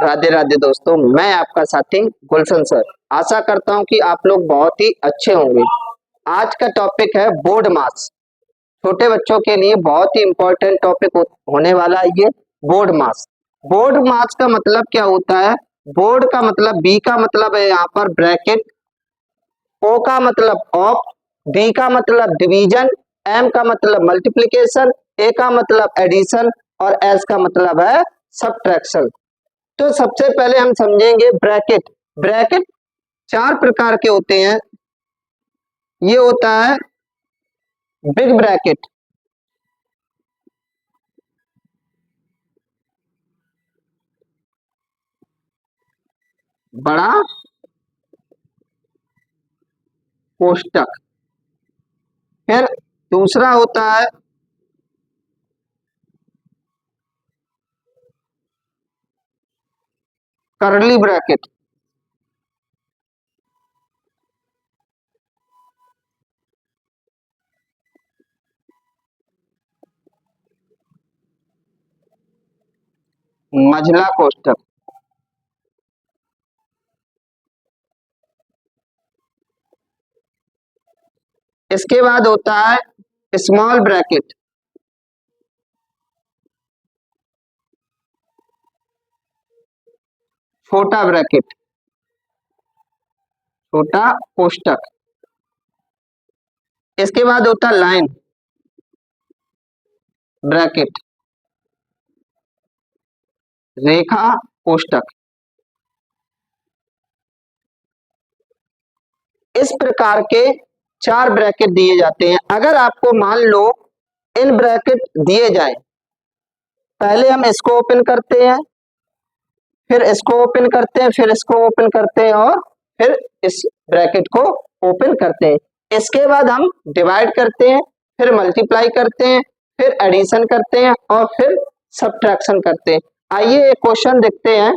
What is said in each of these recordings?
राधे राधे दोस्तों, मैं आपका साथी गुलशन सर। आशा करता हूं कि आप लोग बहुत ही अच्छे होंगे। आज का टॉपिक है बोर्ड मार्क्स। छोटे बच्चों के लिए बहुत ही इंपॉर्टेंट टॉपिक होने वाला है ये बोर्ड मार्क्स। बोर्ड मार्क्स का मतलब क्या होता है? बोर्ड का मतलब बी का मतलब है यहाँ पर ब्रैकेट, ओ का मतलब ऑफ, डी का मतलब डिवीजन, एम का मतलब मल्टीप्लिकेशन, ए का मतलब एडिशन और एस का मतलब है सब्ट्रैक्शन। तो सबसे पहले हम समझेंगे ब्रैकेट। ब्रैकेट चार प्रकार के होते हैं। ये होता है बिग ब्रैकेट, बड़ा कोष्टक। फिर दूसरा होता है कर्ली ब्रैकेट। मझला कोष्टक। इसके बाद होता है स्मॉल ब्रैकेट, छोटा ब्रैकेट, छोटा कोष्टक। इसके बाद होता है लाइन ब्रैकेट, रेखा कोष्टक। इस प्रकार के चार ब्रैकेट दिए जाते हैं। अगर आपको मान लो इन ब्रैकेट दिए जाए, पहले हम इसको ओपन करते हैं, फिर इसको ओपन करते हैं, फिर इसको ओपन करते हैं और फिर इस ब्रैकेट को ओपन करते हैं। इसके बाद हम डिवाइड करते हैं, फिर मल्टीप्लाई करते हैं, फिर एडिशन करते हैं और फिर सब्ट्रैक्शन करते हैं। आइए एक क्वेश्चन देखते हैं।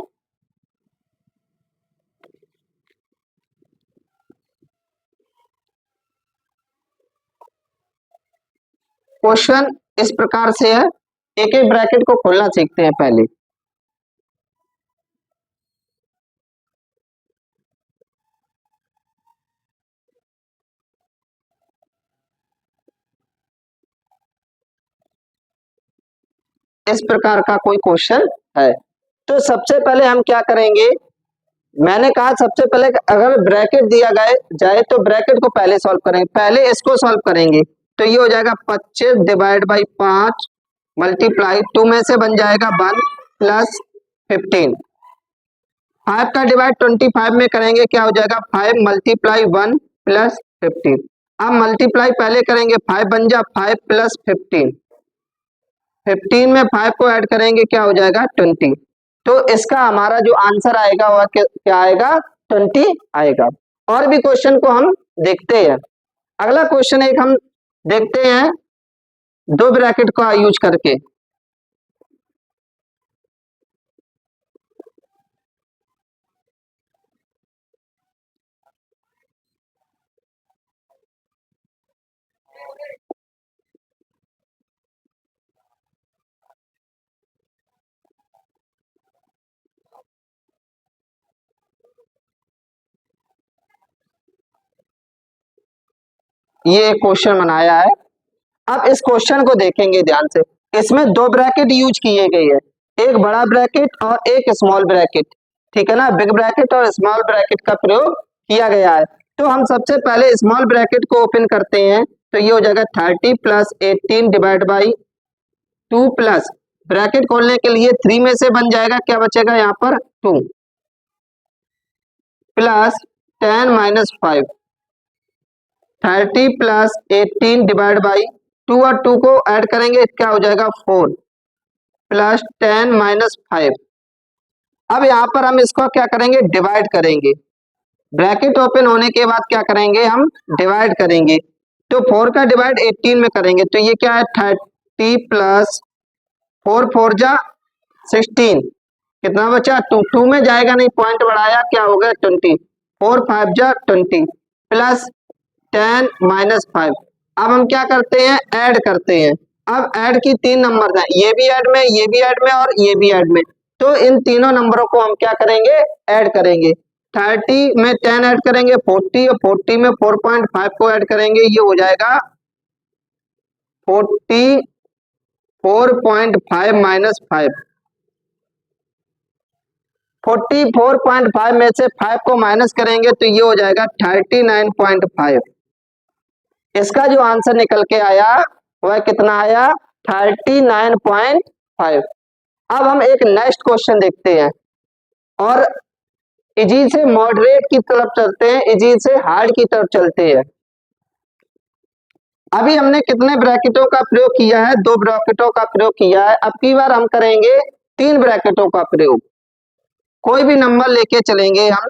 क्वेश्चन इस प्रकार से है, एक एक ब्रैकेट को खोलना सीखते हैं पहले। इस प्रकार का कोई क्वेश्चन है, तो सबसे पहले हम क्या करेंगे? मैंने कहा सबसे पहले अगर ब्रैकेट दिया गया जाए तो ब्रैकेट को पहले सॉल्व करेंगे। पहले इसको सॉल्व करेंगे तो ये हो जाएगा 25 डिवाइड बाई 5 मल्टीप्लाई 2 में से बन जाएगा 1 प्लस 15। 5 का डिवाइड 25 में करेंगे, क्या हो जाएगा 5 मल्टीप्लाई 1 प्लस 15। अब मल्टीप्लाई पहले करेंगे, 5 बन जा 5 प्लस 15, 15 में 5 को ऐड करेंगे, क्या हो जाएगा 20। तो इसका हमारा जो आंसर आएगा वह क्या आएगा? 20 आएगा। और भी क्वेश्चन को हम देखते हैं। अगला क्वेश्चन एक हम देखते हैं दो ब्रैकेट का यूज करके। ये क्वेश्चन बनाया है। अब इस क्वेश्चन को देखेंगे ध्यान से। इसमें दो ब्रैकेट यूज किए गए हैं, एक बड़ा ब्रैकेट और एक स्मॉल ब्रैकेट। ठीक है ना, बिग ब्रैकेट और स्मॉल ब्रैकेट का प्रयोग किया गया है। तो हम सबसे पहले स्मॉल ब्रैकेट को ओपन करते हैं, तो ये हो जाएगा 30 plus 18 divide by 2 plus bracket खोलने के लिए 3 में से बन जाएगा, क्या बचेगा यहाँ पर 2 plus 10 minus 5, 30 plus 18 divide by 2 और 2 को ऐड करेंगे, क्या हो जाएगा 4 प्लस 10 माइनस 5। अब यहाँ पर हम इसको क्या करेंगे? डिवाइड करेंगे। ब्रैकेट ओपन होने के बाद क्या करेंगे? हम डिवाइड करेंगे। तो 4 का डिवाइड 18 में करेंगे, तो ये क्या है 30 प्लस 4 4 जा 16, कितना बचा 2, 2 में जाएगा नहीं, पॉइंट बढ़ाया, क्या हो गया 20, 4 5 जा 20 प्लस 10 माइनस 5। अब हम क्या करते हैं? ऐड करते हैं। अब ऐड की 3 नंबर है, ये भी ऐड में, ये भी ऐड में और ये भी ऐड में। तो तो इन तीनों नंबरों को हम क्या करेंगे, ऐड करेंगे। 30 में 10 ऐड करेंगे 40 और 40 में 4.5 को ऐड करेंगे, ये हो जाएगा 44.5 माइनस 5। 44.5 में से 5 को माइनस करेंगे तो ये हो जाएगा 39.5। इसका जो आंसर निकल के आया वह कितना आया, 39.5। अब हम एक नेक्स्ट क्वेश्चन देखते हैं और इजी से मॉडरेट की तरफ चलते हैं, इजी से हार्ड की तरफ चलते हैं। अभी हमने कितने ब्रैकेटों का प्रयोग किया है, 2 ब्रैकेटों का प्रयोग किया है। अब की बार हम करेंगे 3 ब्रैकेटों का प्रयोग। कोई भी नंबर लेके चलेंगे हम,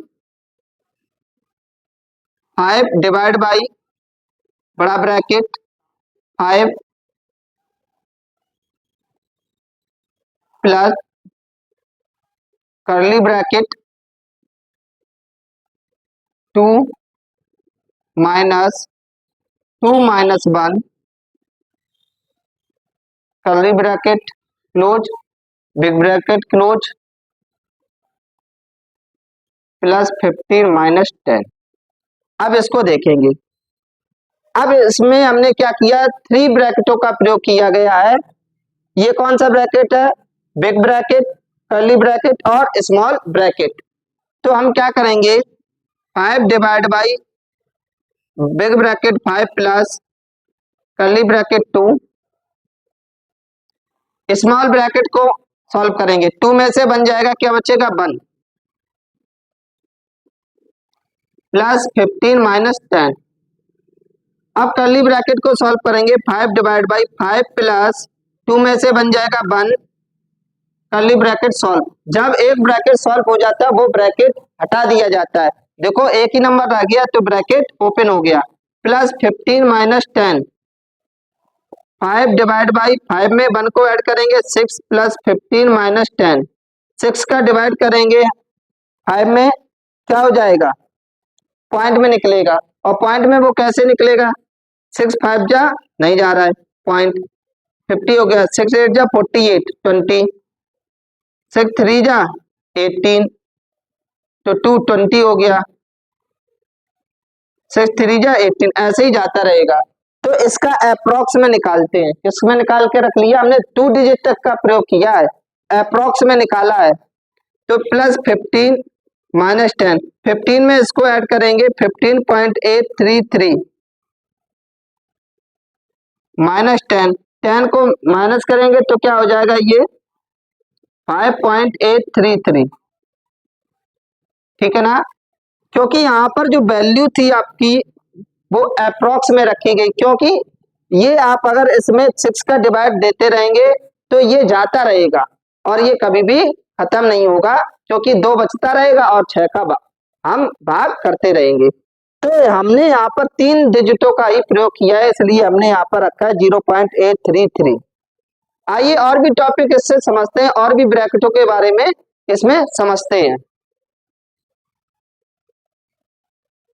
5 डिवाइड बाई बड़ा bracket 5 plus curly bracket 2 minus 2 minus 1 curly bracket close big bracket close plus 15 minus 10। अब इसको देखेंगे। अब इसमें हमने क्या किया, 3 ब्रैकेटों का प्रयोग किया गया है। ये कौन सा ब्रैकेट है, बिग ब्रैकेट, कर्ली ब्रैकेट और स्मॉल ब्रैकेट। तो हम क्या करेंगे, 5 divide by big bracket 5 plus curly bracket 2, small bracket को सॉल्व करेंगे। 2 में से बन जाएगा, क्या बचेगा 1 प्लस 15 माइनस 10। अब कर्ली ब्रैकेट को सॉल्व करेंगे, 5 डिवाइड बाई 5 प्लस 2 में से बन जाएगा 1 कर्ली ब्रैकेट सॉल्व। जब एक ब्रैकेट सॉल्व हो जाता है वो ब्रैकेट हटा दिया जाता है। देखो एक ही नंबर रह गया तो ब्रैकेट ओपन हो गया, प्लस 15 माइनस 10। 5 डिवाइड बाई 5 में 1 को ऐड करेंगे 6 प्लस 15 माइनस 10। 6 का डिवाइड करेंगे 5 में, क्या हो जाएगा, पॉइंट में निकलेगा। और पॉइंट में वो कैसे निकलेगा, 6 5 जा नहीं जा रहा है, पॉइंट 50 हो गया, 6 8 जा 48 20, 6 3 जा 18 तो 2 20 हो गया, 6 3 जा 18, ऐसे ही जाता रहेगा। तो इसका अप्रोक्स में निकालते हैं, इसमें निकाल के रख लिया हमने, 2 डिजिट तक का प्रयोग किया है, अप्रोक्स में निकाला है। तो प्लस 15 माइनस 10, 15 में इसको ऐड करेंगे 15.833 माइनस 10, 10 को माइनस करेंगे तो क्या हो जाएगा, ये 5.833। ठीक है ना, क्योंकि यहाँ पर जो वैल्यू थी आपकी वो अप्रोक्स में रखी गई, क्योंकि ये आप अगर इसमें 6 का डिवाइड देते रहेंगे तो ये जाता रहेगा और ये कभी भी खत्म नहीं होगा, क्योंकि 2 बचता रहेगा और 6 का हम भाग करते रहेंगे। तो हमने यहाँ पर 3 डिजिटों का ही प्रयोग किया है, इसलिए हमने यहाँ पर रखा है 0.833। आइए और भी टॉपिक इससे समझते हैं, और भी ब्रैकेटों के बारे में इसमें समझते हैं।